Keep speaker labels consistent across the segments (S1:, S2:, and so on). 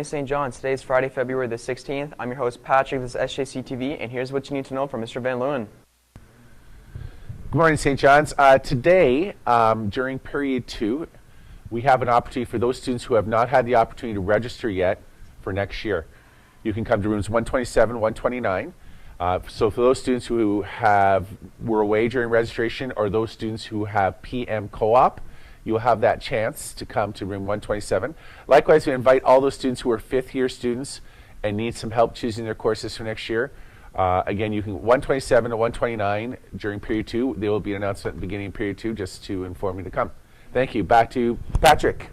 S1: morning, St. John's. Today is Friday, February the 16th. I'm your host, Patrick. This is SJC TV, and here's what you need to know from Mr. Van Leeuwen.
S2: Good morning, St. John's. Today, during period 2, we have an opportunity for those students who have not had the opportunity to register yet for next year. You can come to rooms 127, 129. So for those students who were away during registration, or those students who have PM co-op, you will have that chance to come to room 127. Likewise, we invite all those students who are fifth-year students and need some help choosing their courses for next year. Again, you can 127 to 129 during period 2. There will be an announcement at the beginning of period 2 just to inform you to come. Thank you. Back to Patrick.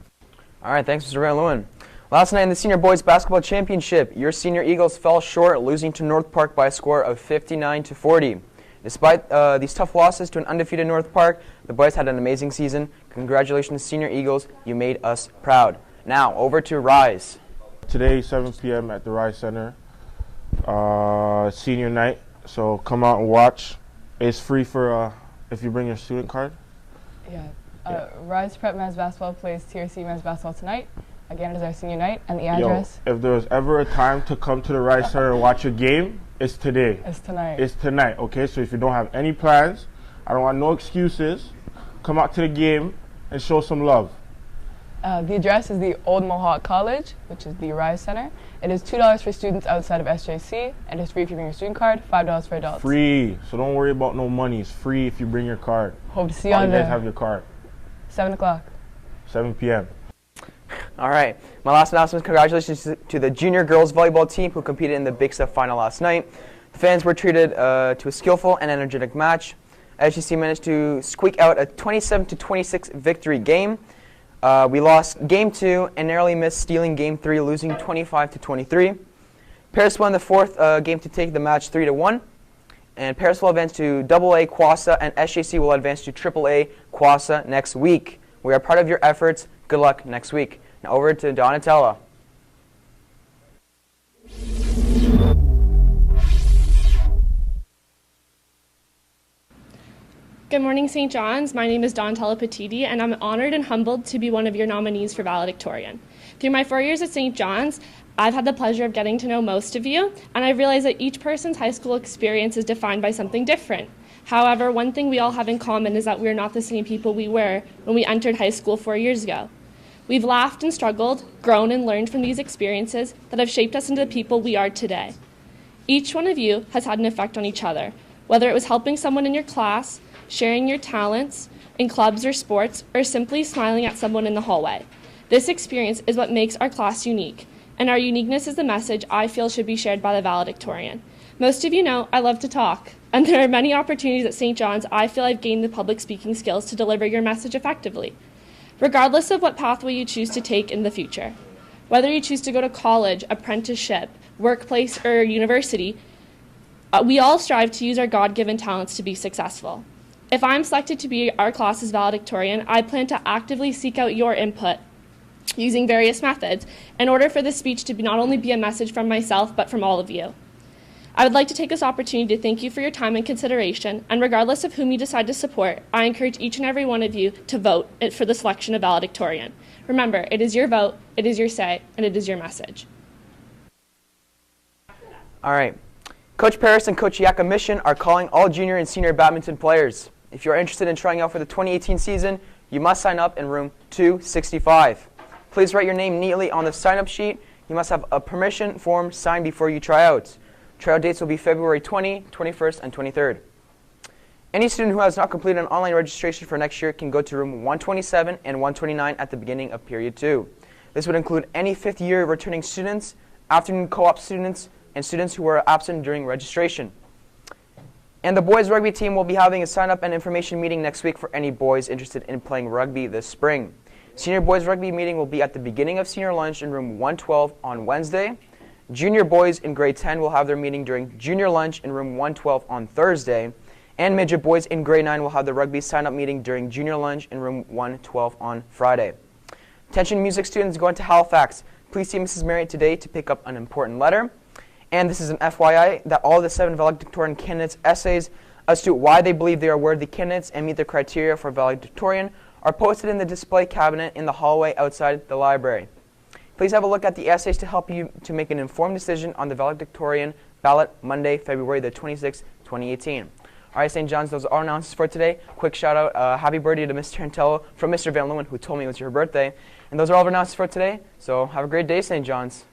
S1: All right, thanks, Mr. Van Leeuwen. Last night in the Senior Boys Basketball Championship, your Senior Eagles fell short, losing to North Park by a score of 59-40. Despite these tough losses to an undefeated North Park, the boys had an amazing season. Congratulations, Senior Eagles. You made us proud. Now, over to Rise.
S3: Today, 7 p.m. at the Rise Center, senior night. So come out and watch. It's free for if you bring your student card.
S4: Rise Prep Men's Basketball plays TRC Men's Basketball tonight. Again, it is our senior night, and the address.
S3: If there was ever a time to come to the Rise Center and watch a game, it's today.
S4: It's tonight.
S3: It's tonight, okay? So if you don't have any plans, I don't want no excuses. Come out to the game and show some love.
S4: The address is the Old Mohawk College, which is the Rise Center. It is $2 for students outside of SJC, and it's free if you bring your student card, $5 for adults.
S3: Free. So don't worry about no money. It's free if you bring your card.
S4: Hope to see you on there.
S3: You guys have your card.
S4: 7 o'clock.
S3: 7 p.m.
S1: All right. My last announcement, congratulations to the junior girls volleyball team who competed in the Big Stuff final last night. The fans were treated to a skillful and energetic match. SJC managed to squeak out a 27-26 victory game. We lost Game 2 and narrowly missed stealing Game 3, losing 25-23. Paris won the fourth game to take the match 3-1. And Paris will advance to AA Quassa, and SJC will advance to AAA Quassa next week. We are part of your efforts. Good luck next week. Now over to Donatella.
S5: Good morning, St. John's. My name is Donatella Petiti, and I'm honored and humbled to be one of your nominees for valedictorian. Through my 4 years at St. John's, I've had the pleasure of getting to know most of you, and I've realized that each person's high school experience is defined by something different. However, one thing we all have in common is that we are not the same people we were when we entered high school 4 years ago. We've laughed and struggled, grown and learned from these experiences that have shaped us into the people we are today. Each one of you has had an effect on each other, whether it was helping someone in your class, sharing your talents in clubs or sports, or simply smiling at someone in the hallway. This experience is what makes our class unique, and our uniqueness is the message I feel should be shared by the valedictorian. Most of you know I love to talk, and there are many opportunities at St. John's I feel I've gained the public speaking skills to deliver your message effectively, regardless of what pathway you choose to take in the future. Whether you choose to go to college, apprenticeship, workplace, or university, we all strive to use our God-given talents to be successful. If I'm selected to be our class's valedictorian, I plan to actively seek out your input using various methods in order for this speech to not only be a message from myself, but from all of you. I would like to take this opportunity to thank you for your time and consideration, and regardless of whom you decide to support, I encourage each and every one of you to vote for the selection of valedictorian. Remember, it is your vote, it is your say, and it is your message.
S1: All right. Coach Paris and Coach Yaka Mission are calling all junior and senior badminton players. If you are interested in trying out for the 2018 season, you must sign up in room 265. Please write your name neatly on the sign-up sheet. You must have a permission form signed before you try out. Tryout dates will be February 20, 21st, and 23rd. Any student who has not completed an online registration for next year can go to room 127 and 129 at the beginning of period 2. This would include any fifth-year returning students, afternoon co-op students, and students who were absent during registration. And the boys rugby team will be having a sign-up and information meeting next week for any boys interested in playing rugby this spring. Senior boys rugby meeting will be at the beginning of senior lunch in room 112 on Wednesday. Junior boys in grade 10 will have their meeting during junior lunch in room 112 on Thursday. And midget boys in grade 9 will have the rugby sign-up meeting during junior lunch in room 112 on Friday. Attention music students going to Halifax. Please see Mrs. Marriott today to pick up an important letter. And this is an FYI that all the 7 valedictorian candidates' essays as to why they believe they are worthy candidates and meet the criteria for valedictorian are posted in the display cabinet in the hallway outside the library. Please have a look at the essays to help you to make an informed decision on the valedictorian ballot Monday, February the 26th, 2018. All right, St. John's, those are our announcements for today. Quick shout out, happy birthday to Mr. Antello from Mr. Van Leeuwen, who told me it was your birthday. And those are all our announcements for today. So have a great day, St. John's.